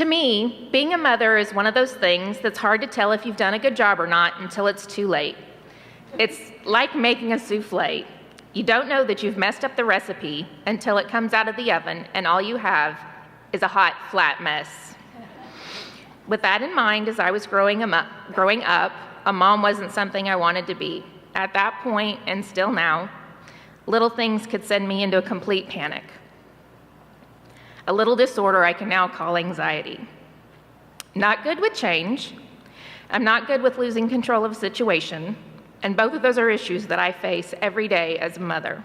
To me, being a mother is one of those things that's hard to tell if you've done a good job or not until it's too late. It's like making a souffle. You don't know that you've messed up the recipe until it comes out of the oven and all you have is a hot, flat mess. With that in mind, as I was growing up, a mom wasn't something I wanted to be. At that point, and still now, little things could send me into a complete panic. A little disorder I can now call anxiety. Not good with change. I'm not good with losing control of a situation, and both of those are issues that I face every day as a mother.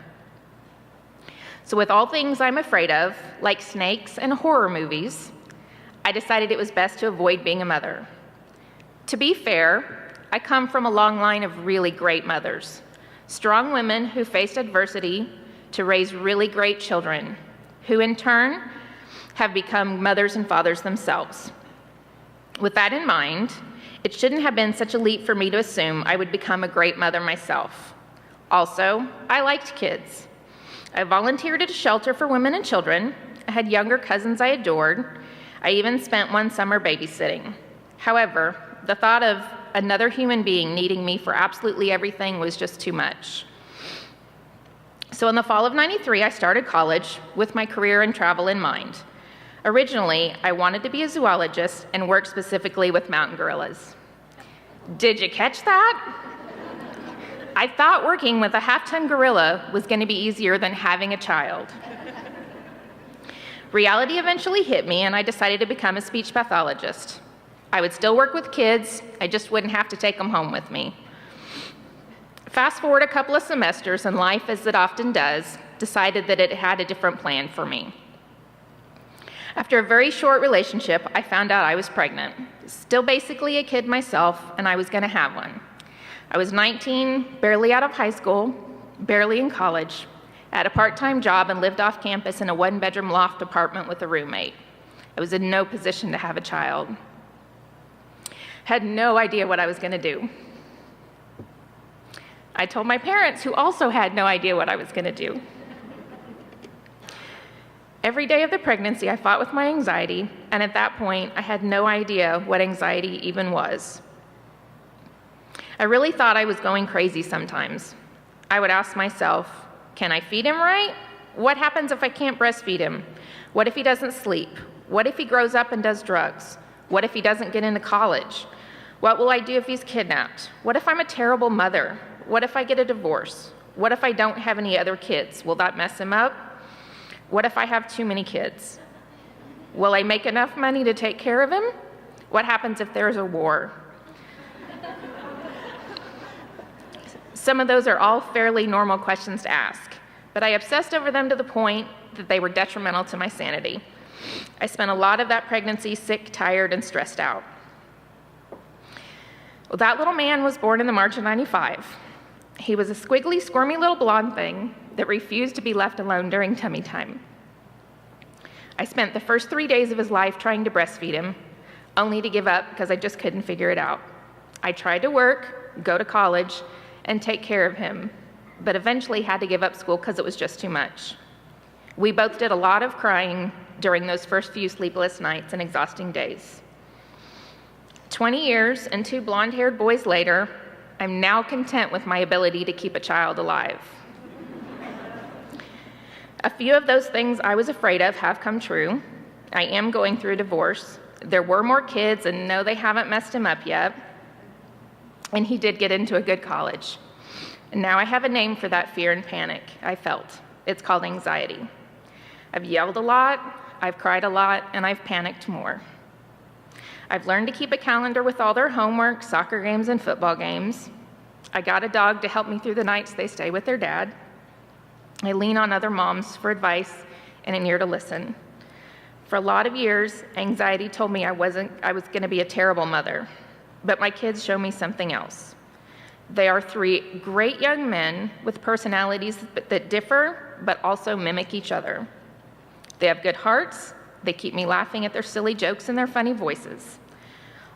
So with all things I'm afraid of, like snakes and horror movies, I decided it was best to avoid being a mother. To be fair, I come from a long line of really great mothers, strong women who faced adversity to raise really great children, who in turn have become mothers and fathers themselves. With that in mind, it shouldn't have been such a leap for me to assume I would become a great mother myself. Also, I liked kids. I volunteered at a shelter for women and children. I had younger cousins I adored. I even spent one summer babysitting. However, the thought of another human being needing me for absolutely everything was just too much. So in the fall of '93, I started college with my career and travel in mind. Originally, I wanted to be a zoologist and work specifically with mountain gorillas. Did you catch that? I thought working with a half-ton gorilla was going to be easier than having a child. Reality eventually hit me, and I decided to become a speech pathologist. I would still work with kids, I just wouldn't have to take them home with me. Fast forward a couple of semesters, and life, as it often does, decided that it had a different plan for me. After a very short relationship, I found out I was pregnant. Still basically a kid myself, and I was going to have one. I was 19, barely out of high school, barely in college, had a part-time job and lived off campus in a one-bedroom loft apartment with a roommate. I was in no position to have a child. Had no idea what I was going to do. I told my parents, who also had no idea what I was going to do. Every day of the pregnancy, I fought with my anxiety, and at that point, I had no idea what anxiety even was. I really thought I was going crazy sometimes. I would ask myself, can I feed him right? What happens if I can't breastfeed him? What if he doesn't sleep? What if he grows up and does drugs? What if he doesn't get into college? What will I do if he's kidnapped? What if I'm a terrible mother? What if I get a divorce? What if I don't have any other kids? Will that mess him up? What if I have too many kids? Will I make enough money to take care of him? What happens if there's a war? Some of those are all fairly normal questions to ask, but I obsessed over them to the point that they were detrimental to my sanity. I spent a lot of that pregnancy sick, tired, and stressed out. Well, that little man was born in the March of '95. He was a squiggly, squirmy little blonde thing that refused to be left alone during tummy time. I spent the first 3 days of his life trying to breastfeed him, only to give up because I just couldn't figure it out. I tried to work, go to college, and take care of him, but eventually had to give up school because it was just too much. We both did a lot of crying during those first few sleepless nights and exhausting days. 20 years and 2 blonde-haired boys later, I'm now content with my ability to keep a child alive. A few of those things I was afraid of have come true. I am going through a divorce. There were more kids, and no, they haven't messed him up yet. And he did get into a good college. And now I have a name for that fear and panic I felt. It's called anxiety. I've yelled a lot, I've cried a lot, and I've panicked more. I've learned to keep a calendar with all their homework, soccer games, and football games. I got a dog to help me through the nights they stay with their dad. I lean on other moms for advice and an ear to listen. For a lot of years, anxiety told me I was going to be a terrible mother, but my kids show me something else. They are 3 great young men with personalities that differ, but also mimic each other. They have good hearts. They keep me laughing at their silly jokes and their funny voices.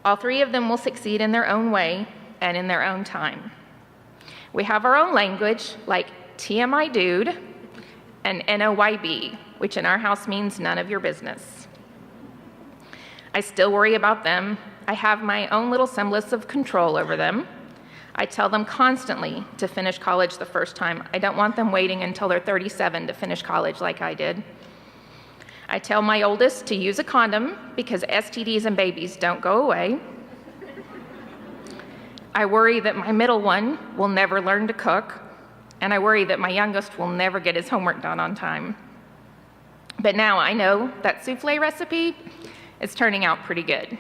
All 3 of them will succeed in their own way and in their own time. We have our own language, like TMI dude and NOYB, which in our house means none of your business. I still worry about them. I have my own little semblance of control over them. I tell them constantly to finish college the first time. I don't want them waiting until they're 37 to finish college like I did. I tell my oldest to use a condom because STDs and babies don't go away. I worry that my middle one will never learn to cook, and I worry that my youngest will never get his homework done on time. But now I know that souffle recipe is turning out pretty good.